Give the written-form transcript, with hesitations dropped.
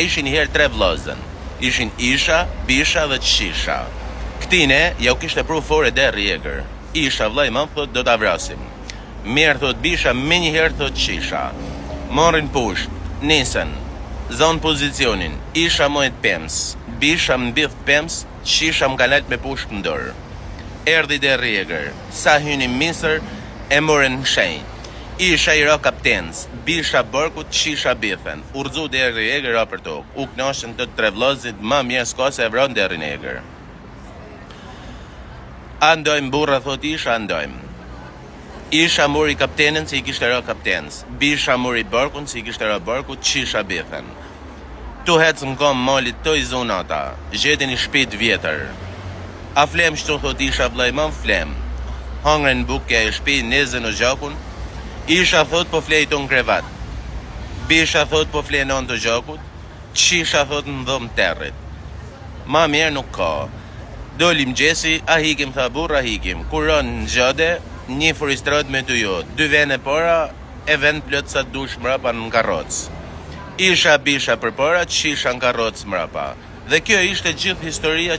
Ishin herë 3 vllazën. Ishin Isha, Bisha dhe Qisha. Këtine ja u kishte pru fore derri egër. Isha vllai më thot do ta vrasim. Mirë thot Bisha, me njëherë thot Qisha. Morrin poshtë, nisën, zon pozicionin. Isha mojt pems, Bisha mbith pems, Qisha më kalat me poshtë në dorë. Erdhi derri egër. Sa hyni misër, e morën në shenjë. Isha i ra kaptenës, Bisha bërkut, Qisha bithen. Urzu deri egër ra për tokë. U knashën të 3 vllazit, ma mirë s'ka se e vran deri në egër. Andojmë burra, thot Isha, andojmë. Isha mori kaptenën si i kishte ra kaptenës. Bisha mori bërkun si i kishte ra bërkut, Qisha bithen. Tu hecë në kom malit të i zonata, gjetin i shpit vjetër. A flem shtu, thot Isha vllai më flem. Hangren bukja e shpi, nezën o gjakun. Isha thot po flej ton krevat. Bisha thot po flej non të gjakut. Qisha thot në dhom territ. Ma mirë nuk ka. Dolim gjesi, a hikim tha burra hikim. Kur ron në gjade, një furistrat me të jo. 2 vene para, e vend plot sa dush mrapa në karroc. Isha Bisha për para, Qisha në karroc mrapa. Dhe kjo ishte gjithë historia